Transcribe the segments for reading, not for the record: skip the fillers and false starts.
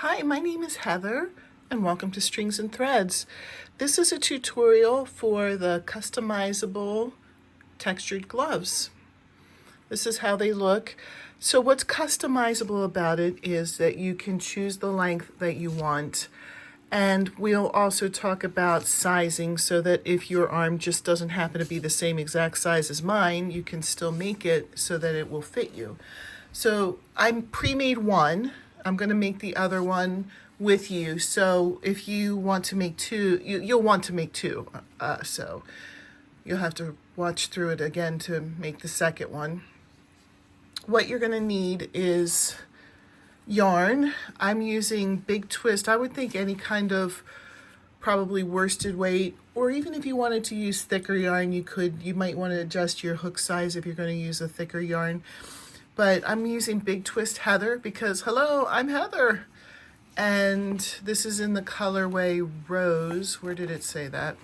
Hi, my name is Heather and welcome to Strings and Threads. This is a tutorial for the customizable textured gloves. This is how they look. So what's customizable about it is that you can choose the length that you want, and we'll also talk about sizing so that if your arm just doesn't happen to be the same exact size as mine, you can still make it so that it will fit you. So I pre-made one. I'm going to make the other one with you. So if you want to make two, you'll want to make two. So you'll have to watch through it again to make the second one. What you're going to need is yarn. I'm using Big Twist. I would think any kind of probably worsted weight, or even if you wanted to use thicker yarn, you might want to adjust your hook size if you're going to use a thicker yarn. But I'm using Big Twist Heather because, hello, I'm Heather. And this is in the colorway Rose. Where did it say that?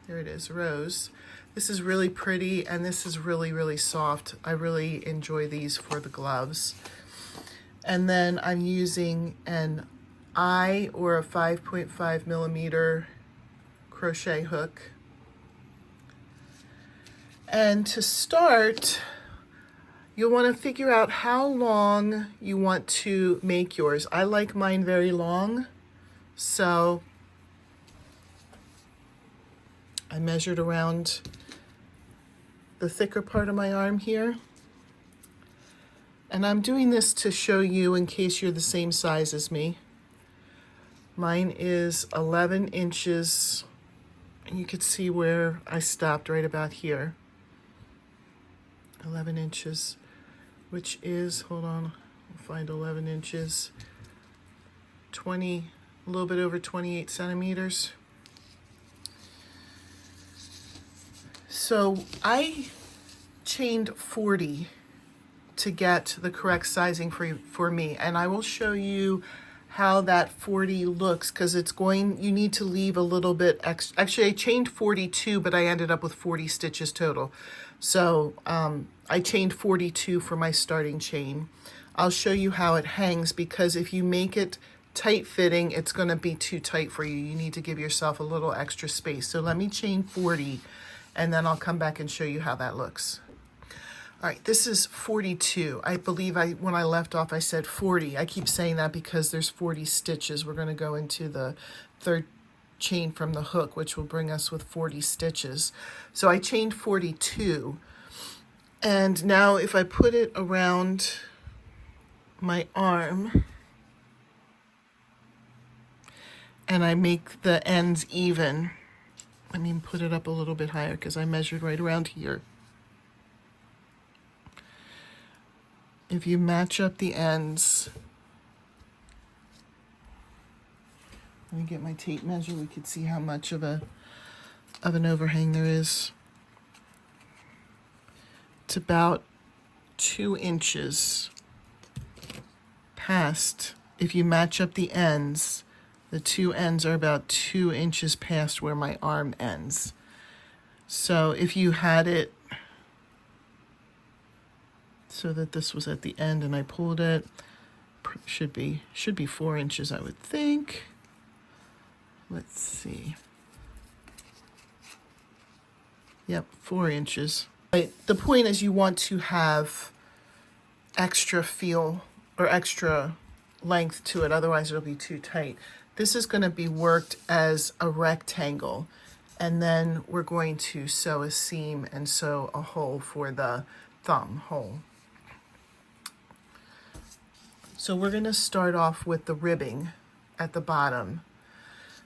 There it is, Rose. This is really pretty, and this is really, really soft. I really enjoy these for the gloves. And then I'm using an I or a 5.5 millimeter crochet hook. And to start, you'll want to figure out how long you want to make yours. I like mine very long, so I measured around the thicker part of my arm here. And I'm doing this to show you in case you're the same size as me. Mine is 11 inches, and you could see where I stopped right about here. 11 inches. Which is, hold on, I'll find 11 inches, a little bit over 28 centimeters. So I chained 40 to get the correct sizing for me, and I will show you how that 40 looks, because you need to leave a little bit extra. Actually, I chained 42, but I ended up with 40 stitches total. So I chained 42 for my starting chain. I'll show you how it hangs, because if you make it tight fitting, it's going to be too tight for you. You need to give yourself a little extra space. So let me chain 40, and then I'll come back and show you how that looks. All right, this is 42. I believe when I left off, I said 40. I keep saying that because there's 40 stitches. We're going to go into the third chain from the hook, which will bring us with 40 stitches. So I chained 42. And now if I put it around my arm and I make the ends even, let me put it up a little bit higher because I measured right around here. If you match up the ends, let me get my tape measure. We could see how much of an overhang there is. It's about 2 inches past. If you match up the ends, the two ends are about 2 inches past where my arm ends. So if you had it so that this was at the end and I pulled it, should be 4 inches, I would think. Let's see. Yep, 4 inches. The point is you want to have extra feel or extra length to it, otherwise it'll be too tight. This is going to be worked as a rectangle, and then we're going to sew a seam and sew a hole for the thumb hole. So we're going to start off with the ribbing at the bottom.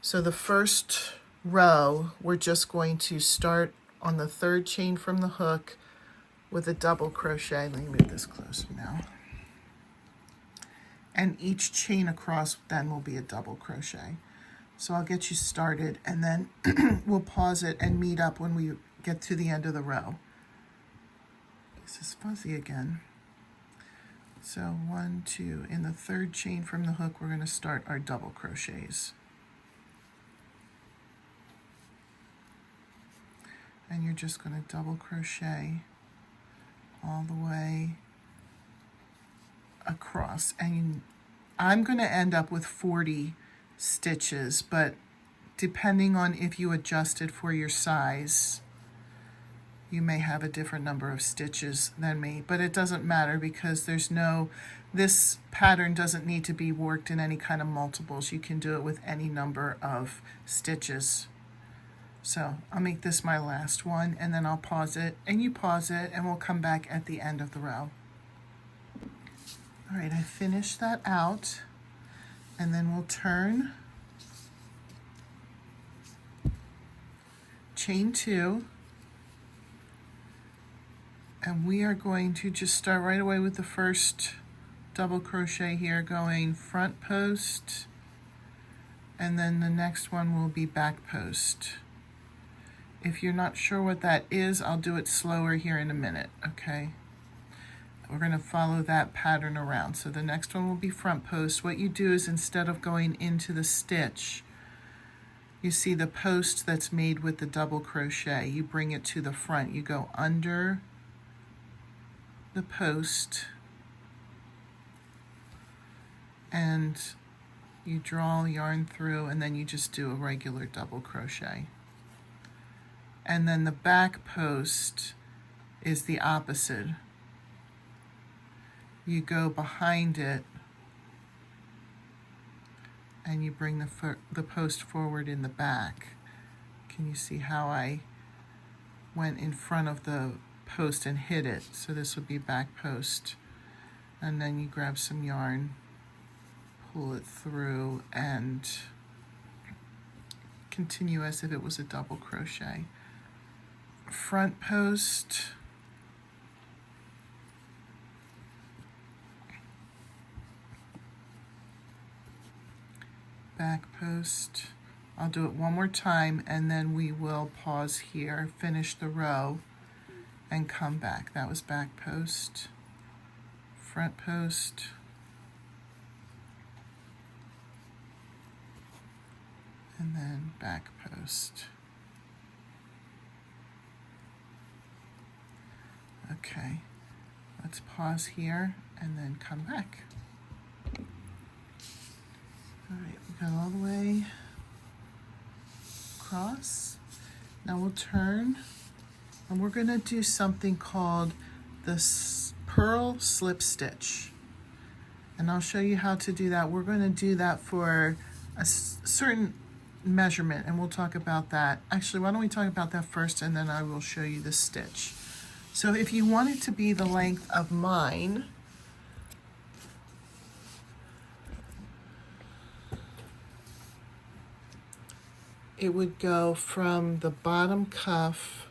So the first row, we're just going to start on the third chain from the hook with a double crochet. Let me move this closer now. And each chain across then will be a double crochet. So I'll get you started, and then we'll pause it and meet up when we get to the end of the row. This is fuzzy again. So 1, 2, in the third chain from the hook, we're going to start our double crochets. And you're just going to double crochet all the way across, and I'm going to end up with 40 stitches, but depending on if you adjusted for your size, you may have a different number of stitches than me, but it doesn't matter because this pattern doesn't need to be worked in any kind of multiples. You can do it with any number of stitches. So I'll make this my last one, and then I'll pause it, and you pause it, and we'll come back at the end of the row. All right, I finished that out, and then we'll turn, chain 2, and we are going to just start right away with the first double crochet here, going front post, and then the next one will be back post. If you're not sure what that is, I'll do it slower here in a minute, okay? We're going to follow that pattern around. So the next one will be front post. What you do is, instead of going into the stitch, you see the post that's made with the double crochet, you bring it to the front. You go under the post and you draw yarn through, and then you just do a regular double crochet. And then the back post is the opposite. You go behind it and you bring the post forward in the back. Can you see how I went in front of the post and hit it? So this would be back post. And then you grab some yarn, pull it through, and continue as if it was a double crochet. Front post, back post. I'll do it one more time, and then we will pause here, finish the row, and come back. That was back post, front post, and then back post. Okay, let's pause here and then come back. All right, we got all the way across. Now we'll turn, and we're going to do something called the purl slip stitch. And I'll show you how to do that. We're going to do that for a certain measurement, and we'll talk about that. Actually, why don't we talk about that first, and then I will show you the stitch. So if you want it to be the length of mine, it would go from the bottom cuff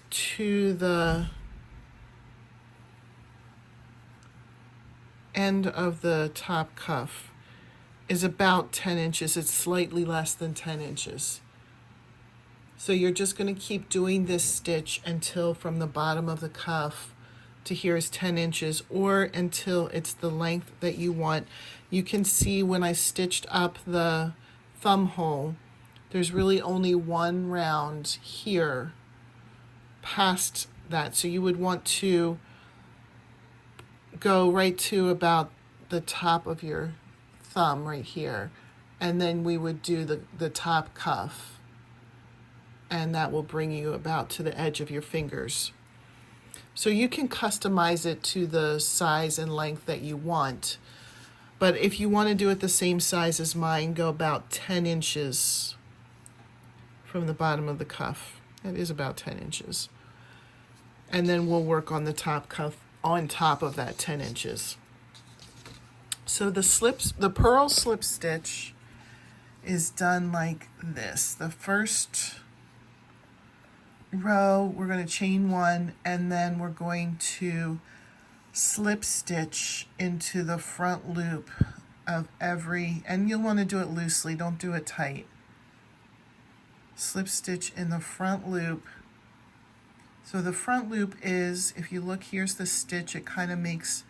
to the end of the top cuff is about 10 inches. It's slightly less than 10 inches. So you're just going to keep doing this stitch until from the bottom of the cuff to here is 10 inches, or until it's the length that you want. You can see when I stitched up the thumb hole, there's really only one round here past that. So you would want to go right to about the top of your thumb right here, and then we would do the top cuff. And that will bring you about to the edge of your fingers. So you can customize it to the size and length that you want. But if you want to do it the same size as mine, go about 10 inches from the bottom of the cuff. It is about 10 inches. And then we'll work on the top cuff on top of that 10 inches. So the purl slip stitch is done like this. The first row, we're going to chain 1, and then we're going to slip stitch into the front loop of every, and you'll want to do it loosely, don't do it tight. Slip stitch in the front loop. So the front loop is, if you look, here's the stitch, it kind of makes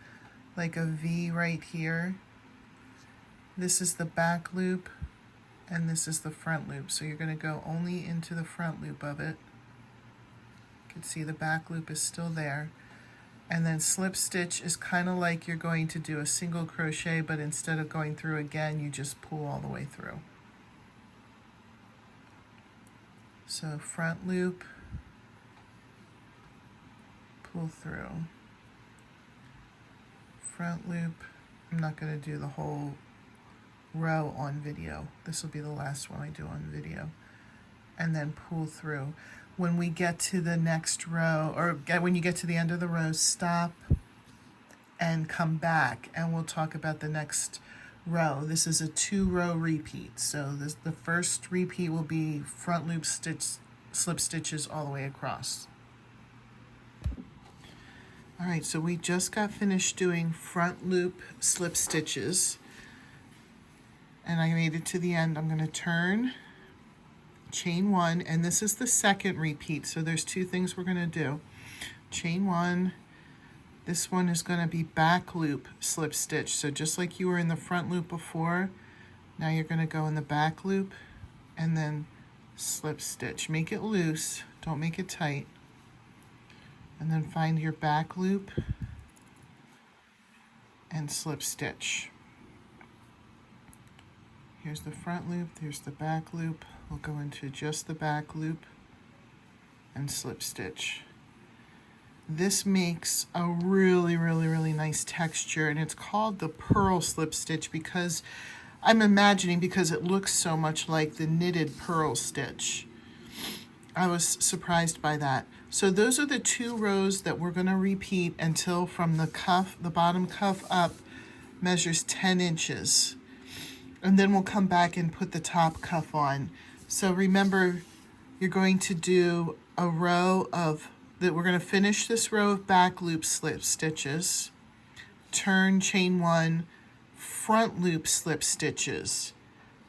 like a V right here. This is the back loop, and this is the front loop. So you're going to go only into the front loop of it. You can see the back loop is still there. And then slip stitch is kind of like you're going to do a single crochet, but instead of going through again, you just pull all the way through. So front loop, pull through, front loop. I'm not going to do the whole row on video. This will be the last one I do on video. And then pull through. When we get to the next row, or when you get to the end of the row, stop and come back, and we'll talk about the next row. This is a 2-row repeat. So the first repeat will be front loop stitch, slip stitches all the way across. All right, so we just got finished doing front loop slip stitches, and I made it to the end. I'm going to turn, chain 1, and this is the second repeat, so there's 2 things we're going to do. Chain 1, this one is going to be back loop slip stitch, so just like you were in the front loop before, now you're going to go in the back loop and then slip stitch. Make it loose, don't make it tight, and then find your back loop and slip stitch. Here's the front loop, there's the back loop. We'll go into just the back loop and slip stitch. This makes a really, really, really nice texture, and it's called the Purl slip stitch because I'm imagining because it looks so much like the knitted purl stitch. I was surprised by that. So those are the 2 rows that we're going to repeat until from the cuff, the bottom cuff up, measures 10 inches. And then we'll come back and put the top cuff on. So remember, you're going to do a row of, we're going to finish this row of back loop slip stitches, turn, chain 1, front loop slip stitches,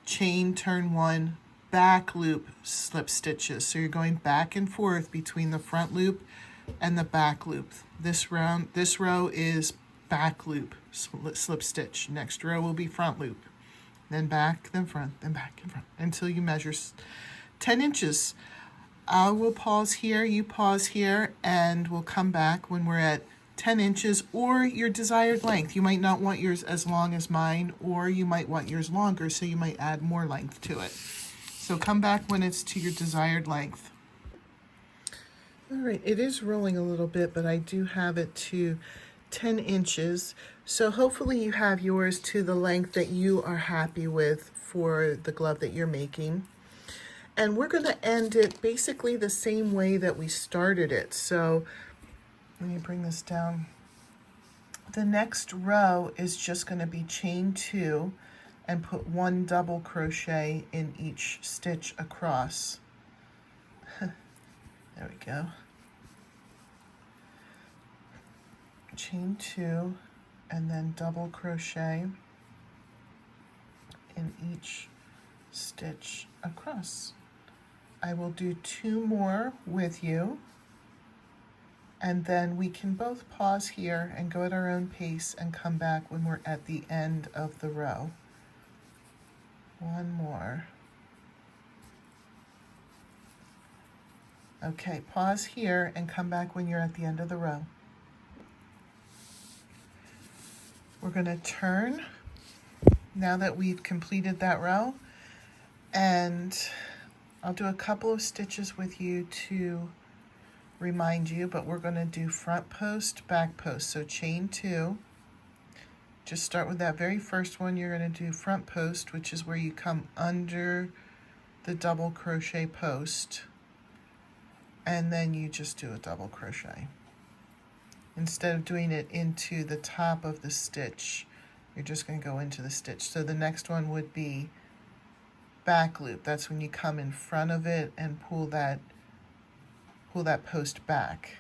chain, turn 1, back loop slip stitches. So you're going back and forth between the front loop and the back loop. This row is back loop slip stitch. Next row will be front loop. Then back, then front, then back and front, until you measure 10 inches. I will pause here, you pause here, and we'll come back when we're at 10 inches or your desired length. You might not want yours as long as mine, or you might want yours longer, so you might add more length to it. So come back when it's to your desired length. All right, it is rolling a little bit, but I do have it to 10 inches. So hopefully you have yours to the length that you are happy with for the glove that you're making. And we're going to end it basically the same way that we started it. So let me bring this down. The next row is just going to be chain 2 and put 1 double crochet in each stitch across. There we go. Chain 2 and then double crochet in each stitch across. I will do 2 more with you, and then we can both pause here and go at our own pace and come back when we're at the end of the row. 1 more. Okay, pause here and come back when you're at the end of the row. We're going to turn now that we've completed that row, and I'll do a couple of stitches with you to remind you, but we're going to do front post, back post. So chain 2, just start with that very first one. You're going to do front post, which is where you come under the double crochet post, and then you just do a double crochet. Instead of doing it into the top of the stitch, you're just going to go into the stitch. So the next one would be back loop. That's when you come in front of it and pull that post back.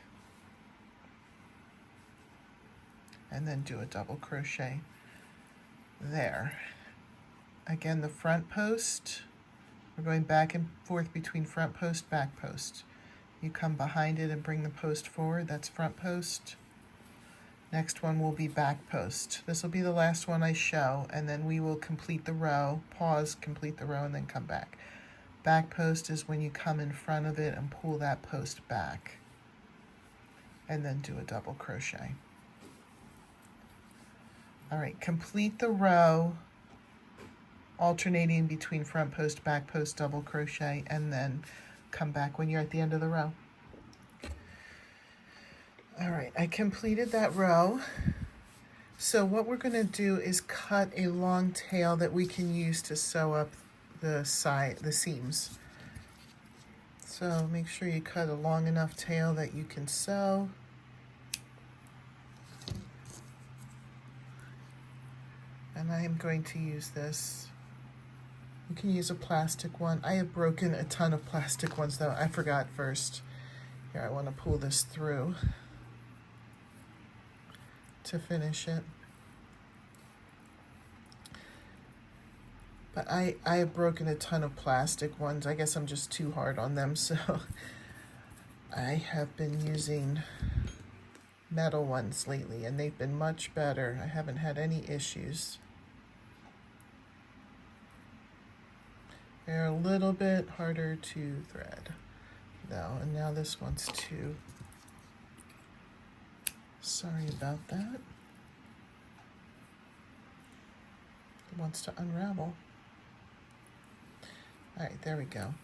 And then do a double crochet there. Again, the front post, we're going back and forth between front post, back post. You come behind it and bring the post forward. That's front post. Next one will be back post. This will be the last one I show, and then we will complete the row, pause, complete the row, and then come back. Back post is when you come in front of it and pull that post back. and then do a double crochet. All right, complete the row, alternating between front post, back post, double crochet, and then come back when you're at the end of the row. All right, I completed that row. So what we're going to do is cut a long tail that we can use to sew up the seams. So make sure you cut a long enough tail that you can sew. And I am going to use this. You can use a plastic one. I have broken a ton of plastic ones though. I forgot first. Here, I want to pull this through to finish it. But I have broken a ton of plastic ones. I guess I'm just too hard on them, so I have been using metal ones lately, and they've been much better. I haven't had any issues. They're a little bit harder to thread, though, and now this one's too. Sorry about that. It wants to unravel. All right, there we go.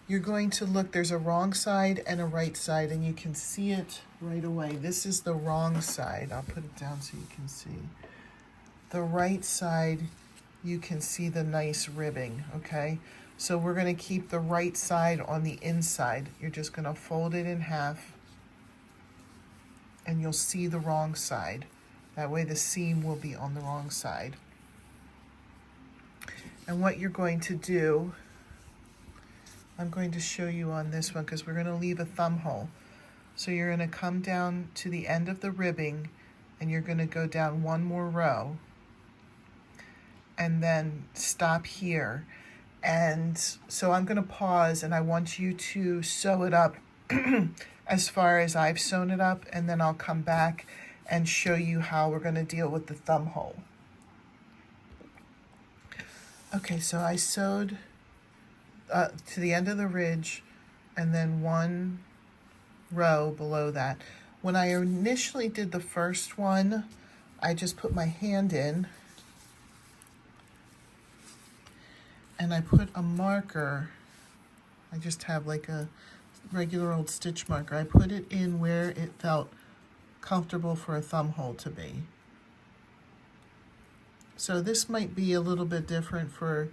You're going to look, there's a wrong side and a right side, and you can see it right away. This is the wrong side. I'll put it down so you can see. The right side, you can see the nice ribbing, okay? So we're gonna keep the right side on the inside. You're just gonna fold it in half, and you'll see the wrong side. That way the seam will be on the wrong side. And what you're going to do, I'm going to show you on this one because we're going to leave a thumb hole. So you're going to come down to the end of the ribbing, and you're going to go down one more row and then stop here. And so I'm going to pause, and I want you to sew it up as far as I've sewn it up, and then I'll come back and show you how we're going to deal with the thumb hole. Okay, so I sewed to the end of the ridge and then one row below that. When I initially did the first one, I just put my hand in and I put a marker. I just have like a regular old stitch marker. I put it in where it felt comfortable for a thumb hole to be. So this might be a little bit different for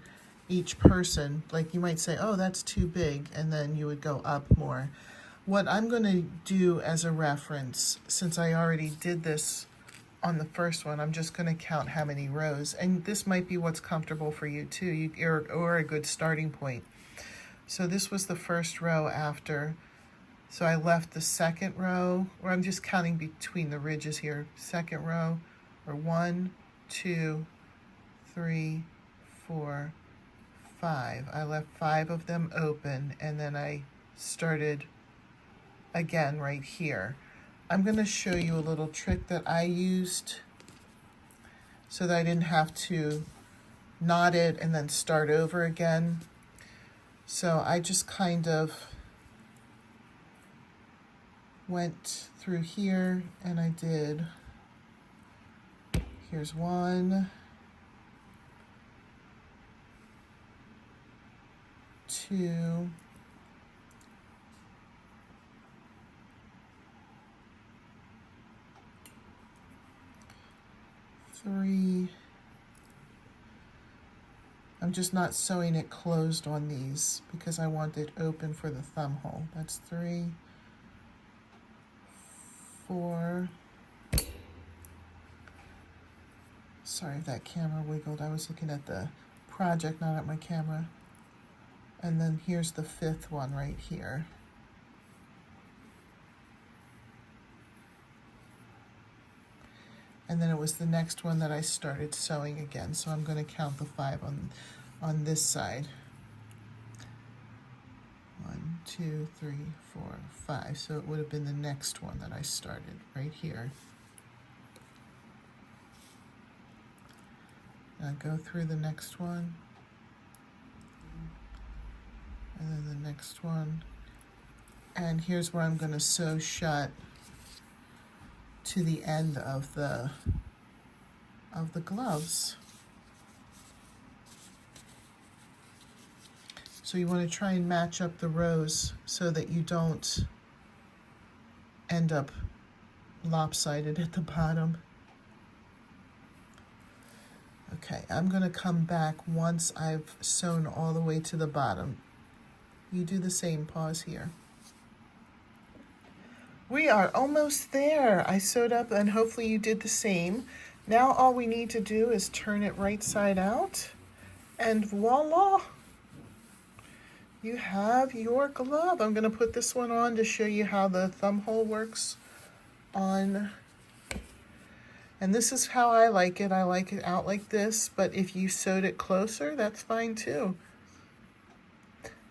each person. Like you might say, oh, that's too big, and then you would go up more. What I'm going to do as a reference, since I already did this on the first one, I'm just going to count how many rows. And this might be what's comfortable for you too, or a good starting point. So this was the first row after. So I left the second row, or I'm just counting between the ridges here. Second row, or 1, 2, 3, 4, 5. I left 5 of them open, and then I started again right here. I'm going to show you a little trick that I used so that I didn't have to knot it and then start over again. So I just kind of went through here, and I did, here's 1, 2, 3. I'm just not sewing it closed on these because I want it open for the thumb hole. That's 3, 4. Sorry if that camera wiggled. I was looking at the project, not at my camera. And then here's the 5th one right here. And then it was the next one that I started sewing again. So I'm going to count the 5 on this side. 1, 2, 3, 4, 5. So it would have been the next one that I started right here. Now go through the next one. And then the next one. And here's where I'm going to sew shut to the end of the gloves. So you want to try and match up the rows so that you don't end up lopsided at the bottom. Okay, I'm going to come back once I've sewn all the way to the bottom. You do the same, pause here. We are almost there. I sewed up and hopefully you did the same. Now all we need to do is turn it right side out and voila! You have your glove. I'm going to put this one on to show you how the thumb hole works on. And this is how I like it. I like it out like this, but if you sewed it closer, that's fine too.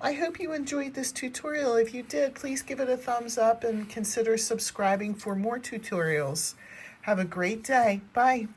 I hope you enjoyed this tutorial. If you did, please give it a thumbs up and consider subscribing for more tutorials. Have a great day. Bye.